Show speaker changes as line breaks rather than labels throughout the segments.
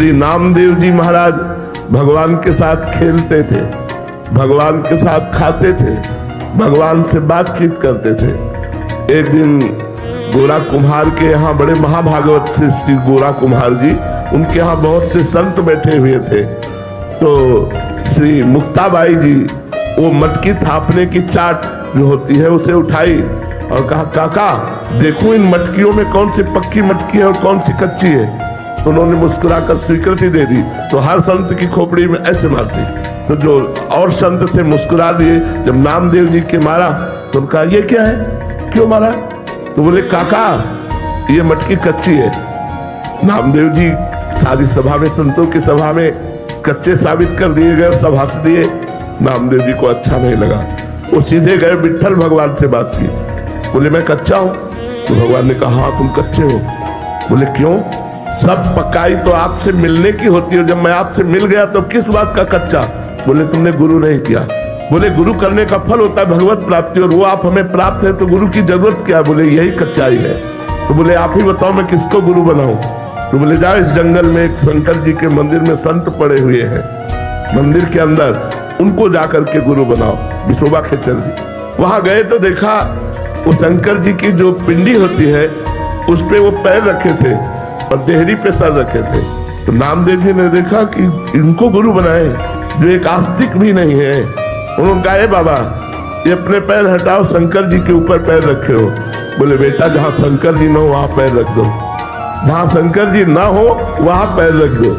श्री नामदेव जी महाराज भगवान के साथ खेलते थे, भगवान के साथ खाते थे, भगवान से बातचीत करते थे। एक दिन गोरा कुम्हार के यहाँ, बड़े महाभागवत से श्री गोरा कुम्हार जी, उनके यहाँ बहुत से संत बैठे हुए थे। तो श्री मुक्ताबाई जी वो मटकी थापने की चाट जो होती है उसे उठाई और कहा, काका देखो इन मटकियों में कौन सी पक्की मटकी है और कौन सी कच्ची है। तो उन्होंने मुस्कुराकर स्वीकृति दे दी। तो हर संत की खोपड़ी में ऐसे मारती, तो जो और संत थे मुस्कुरा दिए। जब नामदेव जी के मारा तो उनका ये क्या है, क्यों मारा? तो बोले, काका ये मटकी कच्ची है। नामदेव जी सारी सभा में, संतों की सभा में कच्चे साबित कर दिए गए, सब हंस दिए। नामदेव जी को अच्छा नहीं लगा, वो सीधे गए विट्ठल भगवान से बात की। बोले, मैं कच्चा हूं? तो भगवान ने कहा, हाँ तुम कच्चे हो। बोले, क्यों? सब पकाई तो आपसे मिलने की होती है, जब मैं आपसे मिल गया तो किस बात का कच्चा? बोले, तुमने गुरु नहीं किया। बोले, गुरु करने का फल होता है भगवत प्राप्ति, और वो आप हमें प्राप्त है तो गुरु की जरूरत क्या? बोले, यही कच्चाई है। तो बोले, आप ही बताओ मैं किसको गुरु बनाऊं? तो बोले, जाओ इस जंगल में एक शंकर जी के मंदिर में संत पड़े हुए हैं, मंदिर के अंदर, उनको जाकर के गुरु बनाओ। विशोबा खेचर जी वहां गए तो देखा वो शंकर जी की जो पिंडी होती है उस पे वो पैर रखे थे और देहरी पे सर रखे थे। तो नामदेव जी ने देखा कि इनको गुरु बनाए जो एक आस्तिक भी नहीं है। उन्होंने कहा, बाबा ये अपने पैर हटाओ, शंकर जी के ऊपर पैर रखे हो। बोले, बेटा जहाँ शंकर जी ना हो वहां पैर रख दो, जहाँ शंकर जी ना हो वहां पैर रख दो।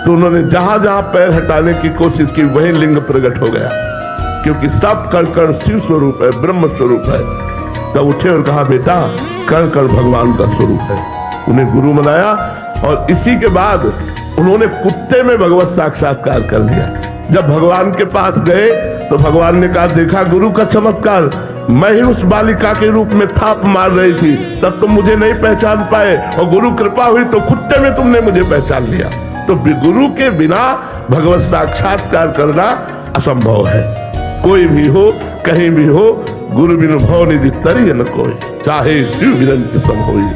तो उन्होंने जहां जहां पैर हटाने की कोशिश की वहीं लिंग प्रकट हो गया, क्योंकि सब कण कण शिव स्वरूप है, ब्रह्म स्वरूप है। तब उठे और कहा, बेटा कण कण भगवान का स्वरूप है। उन्हें गुरु बनाया और इसी के बाद उन्होंने कुत्ते में भगवत साक्षात्कार कर लिया। जब भगवान के पास गए तो भगवान ने कहा, देखा गुरु का चमत्कार, मैं ही उस बालिका के रूप में थाप मार रही थी, तब तुम मुझे नहीं पहचान पाए, और गुरु कृपा हुई तो कुत्ते में तुमने मुझे पहचान लिया। तो गुरु के बिना भगवत साक्षात्कार करना असंभव है। कोई भी हो, कहीं भी हो, गुरु बिनु भव निधि तरिय न कोई, चाहे शिव विरंच सम होई।